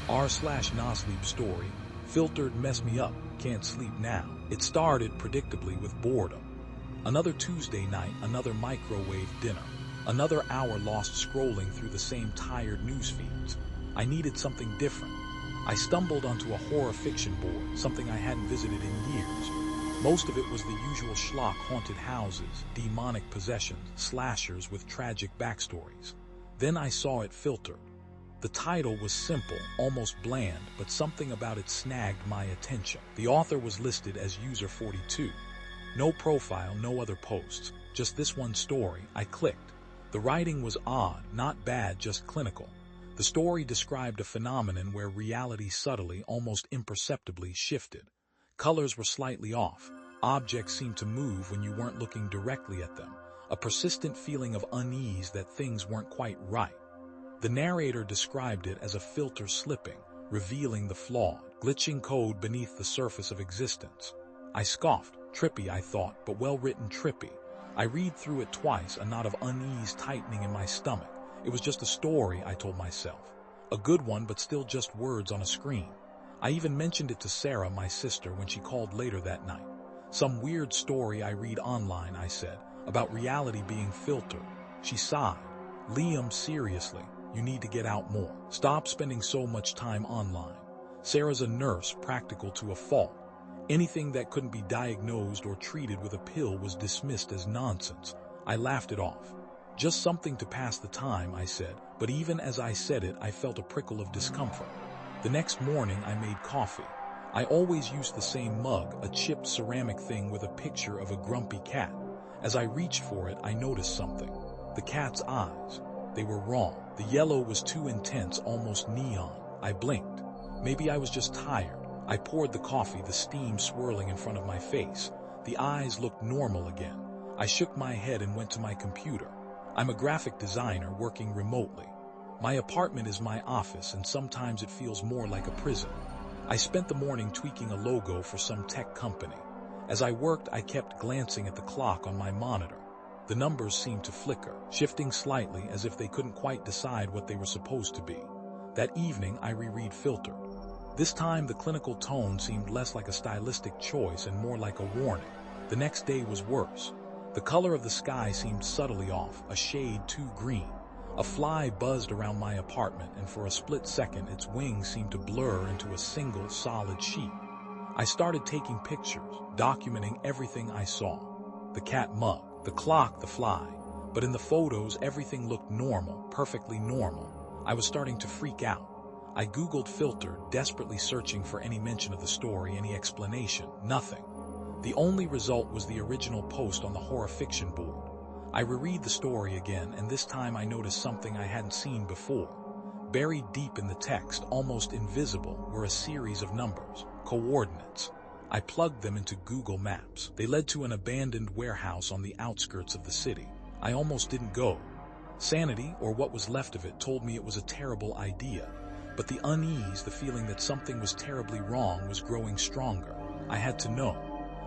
r/nosleep story, filtered mess me up, can't sleep now. It started predictably with boredom. Another Tuesday night, another microwave dinner, another hour lost scrolling through the same tired news feeds. I needed something different. I stumbled onto a horror fiction board, something I hadn't visited in years. Most of it was the usual schlock: haunted houses, demonic possessions, slashers with tragic backstories. Then I saw it filtered. The title was simple, almost bland, but something about it snagged my attention. The author was listed as user 42. No profile, no other posts, just this one story. I clicked. The writing was odd, not bad, just clinical. The story described a phenomenon where reality subtly, almost imperceptibly, shifted. Colors were slightly off. Objects seemed to move when you weren't looking directly at them. A persistent feeling of unease that things weren't quite right. The narrator described it as a filter slipping, revealing the flawed, glitching code beneath the surface of existence. I scoffed. Trippy, I thought, but well-written trippy. I read through it twice, a knot of unease tightening in my stomach. It was just a story, I told myself. A good one, but still just words on a screen. I even mentioned it to Sarah, my sister, when she called later that night. Some weird story I read online, I said, about reality being filtered. She sighed. Liam, seriously, you need to get out more. Stop spending so much time online. Sarah's a nurse, practical to a fault. Anything that couldn't be diagnosed or treated with a pill was dismissed as nonsense. I laughed it off. Just something to pass the time, I said, but even as I said it, I felt a prickle of discomfort. The next morning, I made coffee. I always used the same mug, a chipped ceramic thing with a picture of a grumpy cat. As I reached for it, I noticed something. The cat's eyes. They were wrong. The yellow was too intense, almost neon. I blinked. Maybe I was just tired. I poured the coffee, the steam swirling in front of my face. The eyes looked normal again. I shook my head and went to my computer. I'm a graphic designer working remotely. My apartment is my office, and sometimes it feels more like a prison. I spent the morning tweaking a logo for some tech company. As I worked, I kept glancing at the clock on my monitor. The numbers seemed to flicker, shifting slightly as if they couldn't quite decide what they were supposed to be. That evening, I reread Filtered. This time, the clinical tone seemed less like a stylistic choice and more like a warning. The next day was worse. The color of the sky seemed subtly off, a shade too green. A fly buzzed around my apartment, and for a split second, its wings seemed to blur into a single, solid sheet. I started taking pictures, documenting everything I saw. The cat mug, the clock, the fly. But in the photos, everything looked normal, perfectly normal. I was starting to freak out. I Googled Filtered, desperately searching for any mention of the story, any explanation. Nothing. The only result was the original post on the horror fiction board. I reread the story again, and this time I noticed something I hadn't seen before. Buried deep in the text, almost invisible, were a series of numbers, coordinates. I plugged them into Google Maps. They led to an abandoned warehouse on the outskirts of the city. I almost didn't go. Sanity, or what was left of it, told me it was a terrible idea. But the unease, the feeling that something was terribly wrong, was growing stronger. I had to know.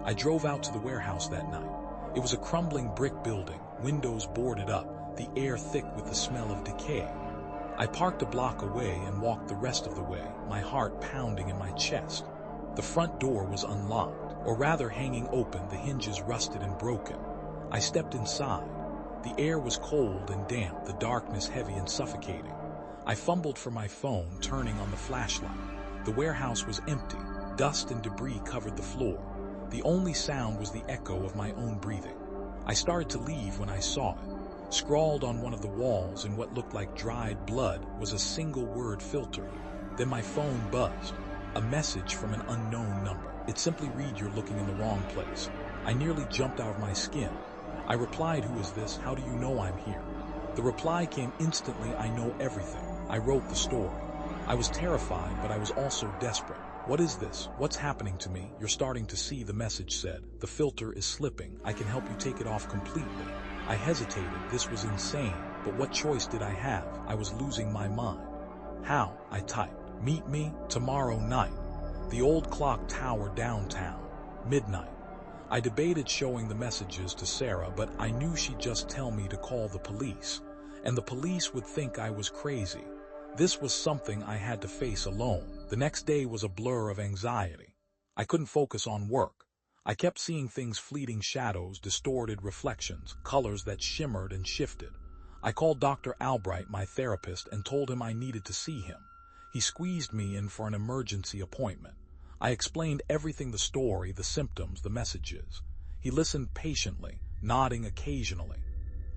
I drove out to the warehouse that night. It was a crumbling brick building, windows boarded up, the air thick with the smell of decay. I parked a block away and walked the rest of the way, my heart pounding in my chest. The front door was unlocked, or rather hanging open, the hinges rusted and broken. I stepped inside. The air was cold and damp, the darkness heavy and suffocating. I fumbled for my phone, turning on the flashlight. The warehouse was empty. Dust and debris covered the floor. The only sound was the echo of my own breathing. I started to leave when I saw it. Scrawled on one of the walls in what looked like dried blood was a single word: Filtered. Then my phone buzzed. A message from an unknown number. It simply read, "You're looking in the wrong place." I nearly jumped out of my skin. I replied, "Who is this? How do you know I'm here?" The reply came instantly, "I know everything. I wrote the story." I was terrified, but I was also desperate. "What is this? What's happening to me?" "You're starting to see," the message said. "The filter is slipping. I can help you take it off completely." I hesitated. This was insane, but what choice did I have? I was losing my mind. "How?" I typed. "Meet me tomorrow night. The old clock tower downtown. Midnight." I debated showing the messages to Sarah, but I knew she'd just tell me to call the police. And the police would think I was crazy. This was something I had to face alone. The next day was a blur of anxiety. I couldn't focus on work. I kept seeing things, fleeting shadows, distorted reflections, colors that shimmered and shifted. I called Dr. Albright, my therapist, and told him I needed to see him. He squeezed me in for an emergency appointment. I explained everything, the story, the symptoms, the messages. He listened patiently, nodding occasionally.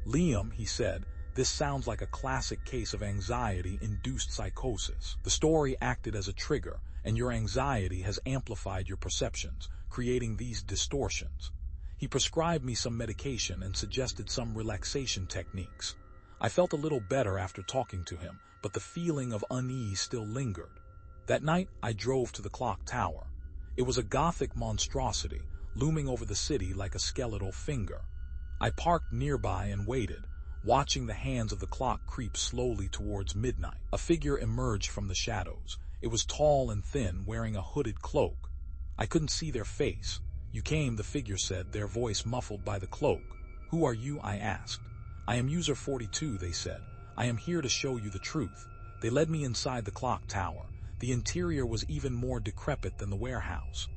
"Liam," he said, "this sounds like a classic case of anxiety-induced psychosis. The story acted as a trigger, and your anxiety has amplified your perceptions, creating these distortions." He prescribed me some medication and suggested some relaxation techniques. I felt a little better after talking to him, but the feeling of unease still lingered. That night, I drove to the clock tower. It was a Gothic monstrosity, looming over the city like a skeletal finger. I parked nearby and waited, watching the hands of the clock creep slowly towards midnight. A figure emerged from the shadows. It was tall and thin, wearing a hooded cloak. I couldn't see their face. "You came," the figure said, their voice muffled by the cloak. "Who are you?" I asked. "I am User 42, they said. "I am here to show you the truth." They led me inside the clock tower. The interior was even more decrepit than the warehouse.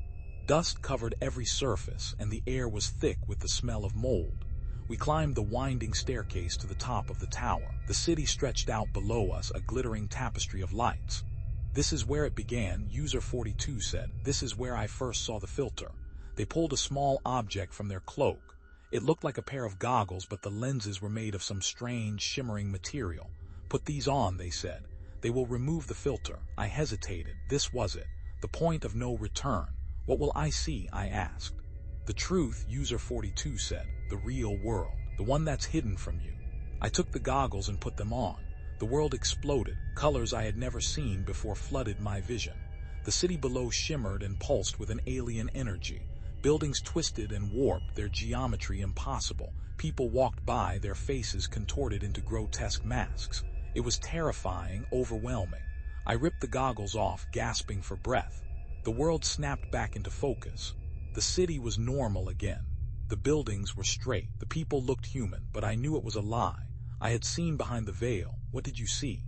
Dust covered every surface, and the air was thick with the smell of mold. We climbed the winding staircase to the top of the tower. The city stretched out below us, a glittering tapestry of lights. "This is where it began," User 42 said. "This is where I first saw the filter." They pulled a small object from their cloak. It looked like a pair of goggles, but the lenses were made of some strange, shimmering material. "Put these on," they said. "They will remove the filter." I hesitated. This was it, the point of no return. "What will I see?" I asked. "The truth," User 42 said. "The real world. The one that's hidden from you." I took the goggles and put them on. The world exploded. Colors I had never seen before flooded my vision. The city below shimmered and pulsed with an alien energy. Buildings twisted and warped, their geometry impossible. People walked by, their faces contorted into grotesque masks. It was terrifying, overwhelming. I ripped the goggles off, gasping for breath. The world snapped back into focus. The city was normal again. The buildings were straight. The people looked human, but I knew it was a lie. I had seen behind the veil. "What did you see?"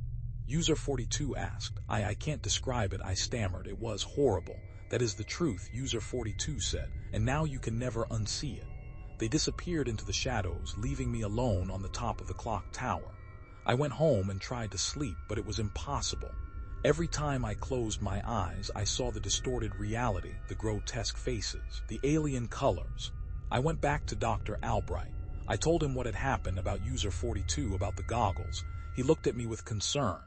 User 42 asked. I can't describe it," I stammered. "It was horrible." "That is the truth," User 42 said, "and now you can never unsee it." They disappeared into the shadows, leaving me alone on the top of the clock tower. I went home and tried to sleep, but it was impossible. Every time I closed my eyes, I saw the distorted reality, the grotesque faces, the alien colors. I went back to Dr. Albright. I told him what had happened, about User 42, about the goggles. He looked at me with concern.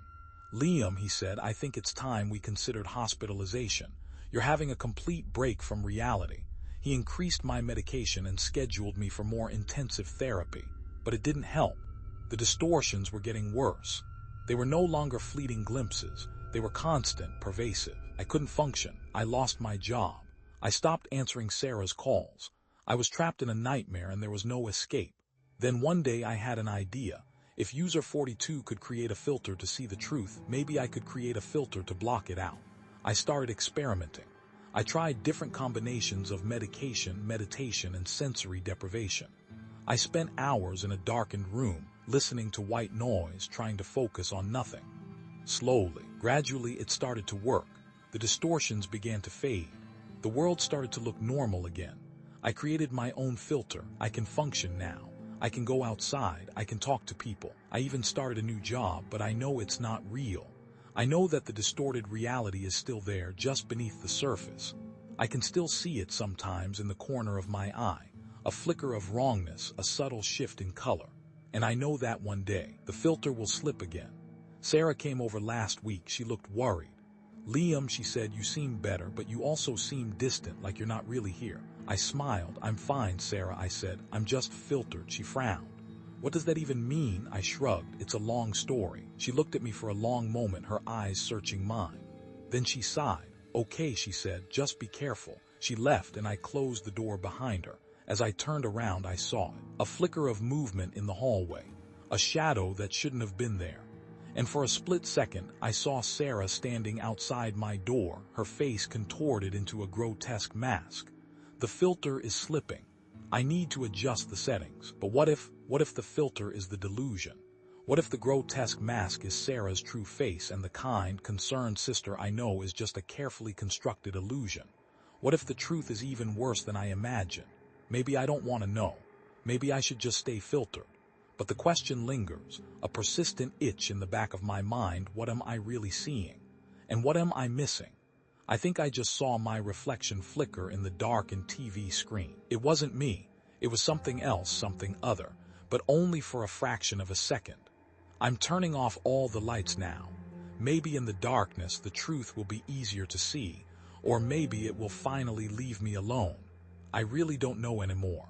"Liam," he said, "I think it's time we considered hospitalization. You're having a complete break from reality." He increased my medication and scheduled me for more intensive therapy. But it didn't help. The distortions were getting worse. They were no longer fleeting glimpses. They were constant, pervasive. I couldn't function. I lost my job. I stopped answering Sarah's calls. I was trapped in a nightmare and there was no escape. Then one day I had an idea. If User 42 could create a filter to see the truth, maybe I could create a filter to block it out. I started experimenting. I tried different combinations of medication, meditation, and sensory deprivation. I spent hours in a darkened room, listening to white noise, trying to focus on nothing. Slowly, gradually, it started to work. The distortions began to fade. The world started to look normal again. I created my own filter. I can function now. I can go outside. I can talk to people. I even started a new job, but I know it's not real. I know that the distorted reality is still there, just beneath the surface. I can still see it sometimes in the corner of my eye. A flicker of wrongness, a subtle shift in color. And I know that one day, the filter will slip again. Sarah came over last week. She looked worried. "Liam," she said, "you seem better, but you also seem distant, like you're not really here." I smiled. "I'm fine, Sarah," I said. "I'm just filtered." She frowned. "What does that even mean?" I shrugged. "It's a long story." She looked at me for a long moment, her eyes searching mine. Then she sighed. "Okay," she said, "just be careful." She left and I closed the door behind her. As I turned around, I saw it. A flicker of movement in the hallway. A shadow that shouldn't have been there. And for a split second, I saw Sarah standing outside my door, her face contorted into a grotesque mask. The filter is slipping. I need to adjust the settings. But what if the filter is the delusion? What if the grotesque mask is Sarah's true face and the kind, concerned sister I know is just a carefully constructed illusion? What if the truth is even worse than I imagine? Maybe I don't want to know. Maybe I should just stay filtered. But the question lingers, a persistent itch in the back of my mind. What am I really seeing? And what am I missing? I think I just saw my reflection flicker in the darkened TV screen. It wasn't me. It was something else, something other, but only for a fraction of a second. I'm turning off all the lights now. Maybe in the darkness the truth will be easier to see, or maybe it will finally leave me alone. I really don't know anymore.